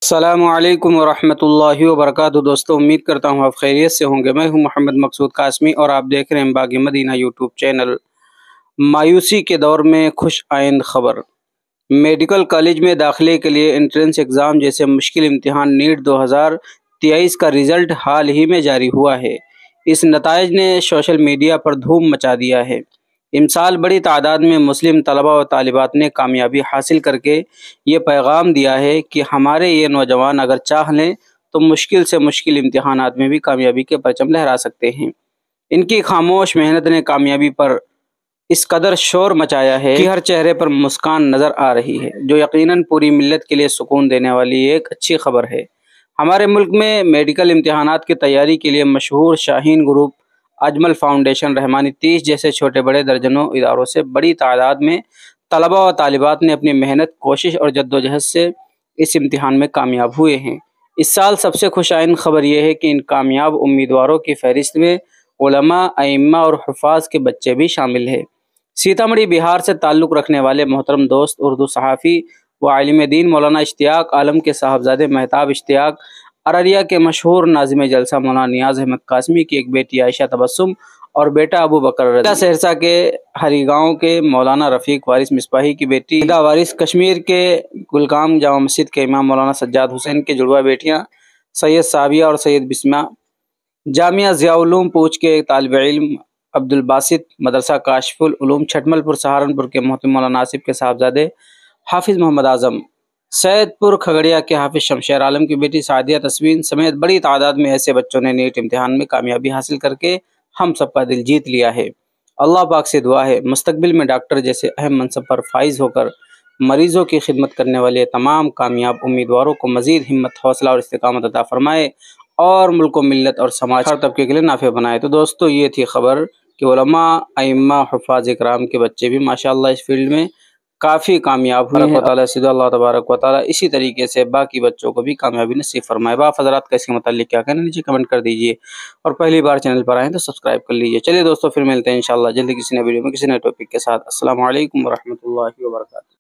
السلام علیکم ورحمۃ اللہ وبرکاتہ۔ دوستوں، امید کرتا ہوں آپ خیریت سے ہوں گے۔ میں ہوں محمد مقصود قاسمی اور آپ دیکھ رہے ہیں باغ مدینہ یوٹیوب چینل۔ مایوسی کے دور میں خوش آئند خبر۔ میڈیکل کالج میں داخلے کے لیے انٹرنس ایگزام جیسے مشکل امتحان نیٹ 2023 کا رزلٹ حال ہی میں جاری ہوا ہے۔ اس نتائج نے سوشل میڈیا پر دھوم مچا دیا ہے۔ امسال بڑی تعداد میں مسلم طلبہ و طالبات نے کامیابی حاصل کر کے یہ پیغام دیا ہے کہ ہمارے یہ نوجوان اگر چاہ لیں تو مشکل سے مشکل امتحانات میں بھی کامیابی کے پرچم لہرا سکتے ہیں۔ ان کی خاموش محنت نے کامیابی پر اس قدر شور مچایا ہے کہ ہر چہرے پر مسکان نظر آ رہی ہے، جو یقیناً پوری ملت کے لیے سکون دینے والی ایک اچھی خبر ہے۔ ہمارے ملک میں میڈیکل امتحانات کی تیاری کے لیے مشہور شاہین گروپ، اجمل فاؤنڈیشن، رحمانی 30 جیسے چھوٹے بڑے درجنوں اداروں سے بڑی تعداد میں طلبہ و طالبات نے اپنی محنت، کوشش اور جدوجہد سے اس امتحان میں کامیاب ہوئے ہیں۔ اس سال سب سے خوش آئند خبر یہ ہے کہ ان کامیاب امیدواروں کی فہرست میں علماء، ائمہ اور حفاظ کے بچے بھی شامل ہیں۔ سیتامڑھی، بہار سے تعلق رکھنے والے محترم دوست، اردو صحافی و عالم دین مولانا اشتیاق عالم کے صاحبزادے مہتاب اشتیاق، ارریہ کے مشہور ناظم جلسہ مولانا نیاز احمد قاسمی کی ایک بیٹی عائشہ تبسم اور بیٹا ابو بکر رضا، سہرسہ کے ہری گاؤں کے مولانا رفیق وارث مصباحی کی بیٹی ندا وارث، کشمیر کے گلگام جامع مسجد کے امام مولانا سجاد حسین کے جڑواں بیٹیاں سید ثابیہ اور سید بسمہ، جامعہ ضیاء العلوم پوچھ کے طالب علم عبد الباسط، مدرسہ کاشف العلوم چھٹمل پور سہارنپور کے محترم مولانا آصف کے صاحبزادے حافظ محمد اعظم، سید پور کھگڑیہ کے حافظ شمشیر عالم کی بیٹی سعدیہ تسوین سمیت بڑی تعداد میں ایسے بچوں نے نیٹ امتحان میں کامیابی حاصل کر کے ہم سب کا دل جیت لیا ہے۔ اللہ پاک سے دعا ہے مستقبل میں ڈاکٹر جیسے اہم منصب پر فائز ہو کر مریضوں کی خدمت کرنے والے تمام کامیاب امیدواروں کو مزید ہمت، حوصلہ اور استقامت عطا فرمائے اور ملک و ملت اور سماج ہر طبقے کے لیے نافع بنائے۔ تو دوستو، یہ تھی خبر کہ علماء، ائمہ، حفاظ اکرام کے بچے بھی ماشاءاللہ اس فیلڈ میں کافی کامیاب ہوئے ہیں۔ اللہ تبارک و تعالیٰ اسی طریقے سے باقی بچوں کو بھی کامیابی نصیب فرمائے۔ باپ حضرات کا اس کے متعلق کیا کہنا، نیچے کمنٹ کر دیجئے، اور پہلی بار چینل پر آئیں تو سبسکرائب کر لیجئے۔ چلیے دوستو، پھر ملتے ہیں انشاءاللہ جلدی کسی نئے ویڈیو میں کسی نئے ٹاپک کے ساتھ۔ السلام علیکم ورحمۃ اللہ وبرکاتہ۔